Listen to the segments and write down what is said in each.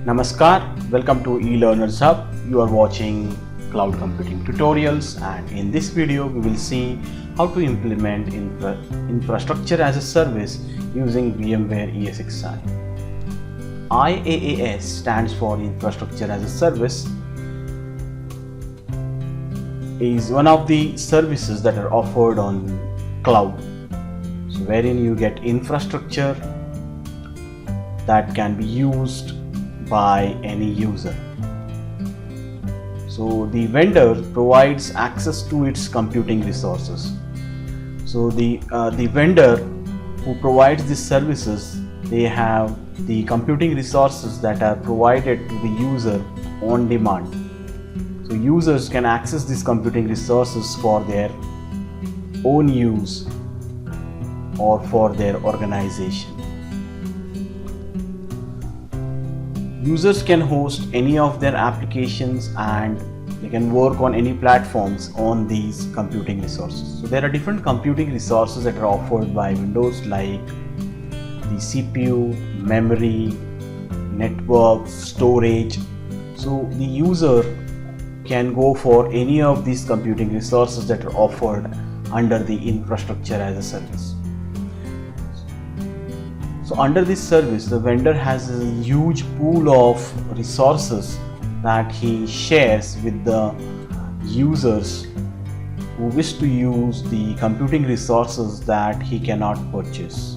Namaskar, welcome to eLearners Hub. You are watching cloud computing tutorials, and in this video we will see how to implement infrastructure as a service using VMware ESXi. IaaS stands for Infrastructure as a Service. Is one of the services that are offered on cloud, so wherein you get infrastructure that can be used by any user. So the vendor provides access to its computing resources. So the vendor who provides these services, they have the computing resources that are provided to the user on demand. So users can access these computing resources for their own use or for their organization. Users can host any of their applications and they can work on any platforms on these computing resources. So there are different computing resources that are offered by Windows, like the CPU, memory, network, storage. So the user can go for any of these computing resources that are offered under the infrastructure as a service. So under this service, the vendor has a huge pool of resources that he shares with the users who wish to use the computing resources that he cannot purchase.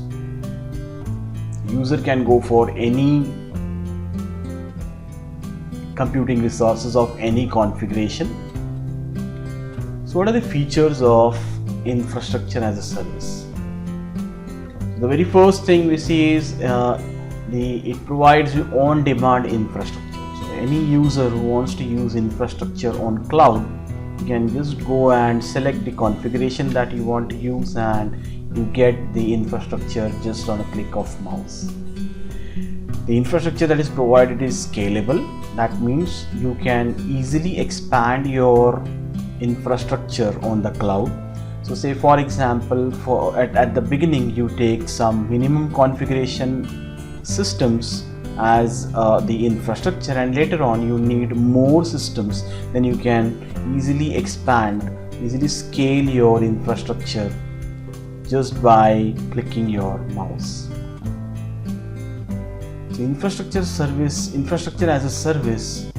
User can go for any computing resources of any configuration. So what are the features of infrastructure as a service? The very first thing we see is it provides you on-demand infrastructure. So any user who wants to use infrastructure on cloud, you can just go and select the configuration that you want to use and you get the infrastructure just on a click of mouse. The infrastructure that is provided is scalable. That means you can easily expand your infrastructure on the cloud. So say for example, at the beginning you take some minimum configuration systems as the infrastructure, and later on you need more systems, then you can easily expand, easily scale your infrastructure just by clicking your mouse. So infrastructure as a service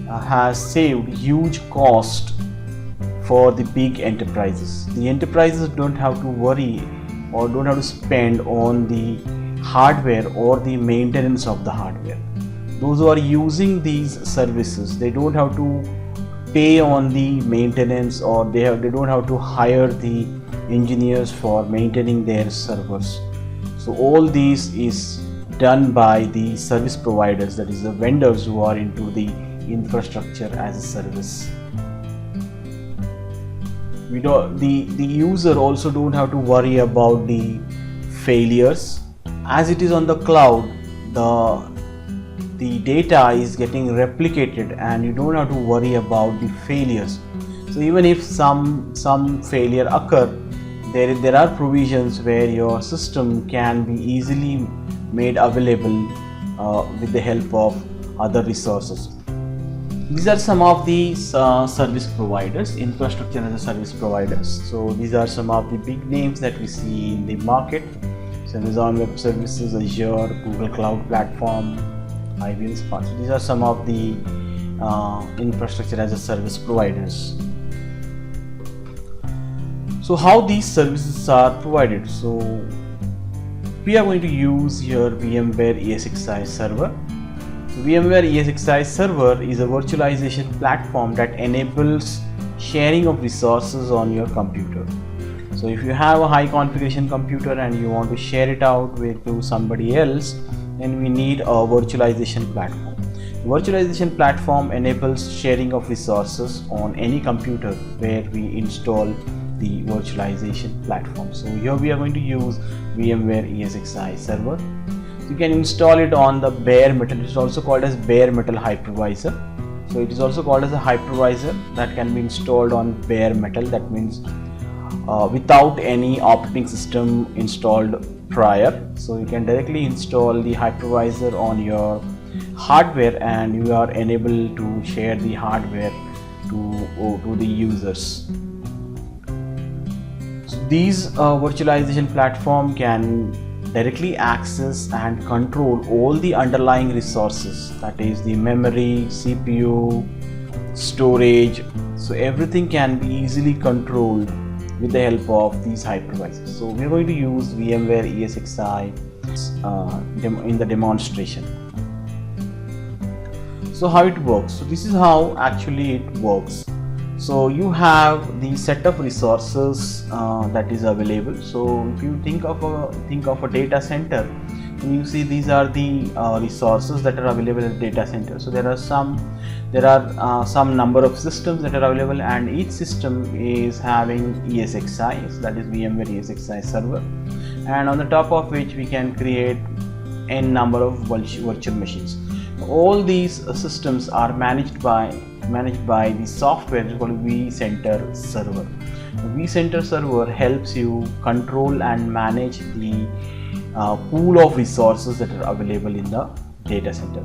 has saved huge cost for the big enterprises. The enterprises don't have to worry or don't have to spend on the hardware or the maintenance of the hardware. Those who are using these services, they don't have to pay on the maintenance, or they don't have to hire the engineers for maintaining their servers. So all this is done by the service providers, that is the vendors who are into the infrastructure as a service. The user also don't have to worry about the failures. As it is on the cloud, the data is getting replicated and you don't have to worry about the failures. So even if some failure occur, there are provisions where your system can be easily made available with the help of other resources. These are some of the service providers, infrastructure as a service providers. So these are some of the big names that we see in the market: Amazon Web Services, Azure, Google Cloud Platform, IBM Spark. So these are some of the infrastructure as a service providers. So how these services are provided? So we are going to use here VMware ESXi server. VMware ESXi server is a virtualization platform that enables sharing of resources on your computer. So if you have a high configuration computer and you want to share it out to somebody else, then we need a virtualization platform. The virtualization platform enables sharing of resources on any computer where we install the virtualization platform. So here we are going to use VMware ESXi server. You can install it on the bare metal. It is also called as bare metal hypervisor. So it is also called as a hypervisor that can be installed on bare metal. That means without any operating system installed prior. So you can directly install the hypervisor on your hardware, and you are enabled to share the hardware to the users. So these virtualization platform can directly access and control all the underlying resources, that is the memory, CPU, storage. So everything can be easily controlled with the help of these hypervisors. So we are going to use VMware ESXi in the demonstration. So how it works? So this is how actually it works. So you have the set of resources that is available. So if you think of a data center, and you see these are the resources that are available at the data center. So there are some number of systems that are available, and each system is having ESXi, so that is VMware ESXi server, and on the top of which we can create n number of virtual machines. All these systems are managed by the software called vCenter Server. The vCenter Server helps you control and manage the pool of resources that are available in the data center.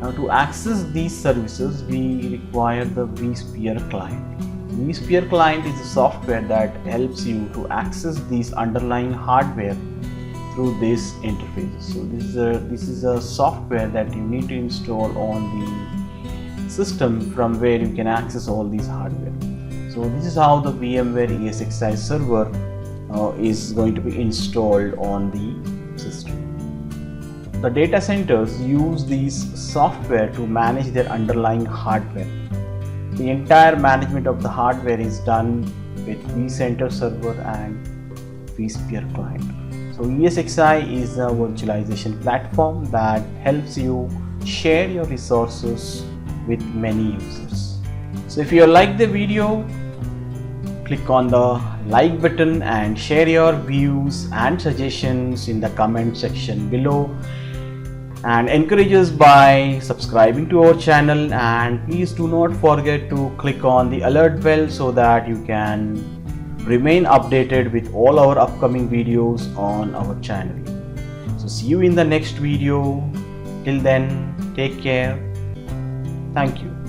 Now, to access these services, we require the vSphere client. vSphere client is a software that helps you to access these underlying hardware through this interface. So this is a software that you need to install on the system from where you can access all these hardware. So this is how the VMware ESXi server is going to be installed on the system. The data centers use these software to manage their underlying hardware. The entire management of the hardware is done with vCenter Server and vSphere client. So ESXi is a virtualization platform that helps you share your resources with many users. So if you like the video, click on the like button and share your views and suggestions in the comment section below, and encourage us by subscribing to our channel, and please do not forget to click on the alert bell so that you can remain updated with all our upcoming videos on our channel. So see you in the next video. Till then, take care. Thank you.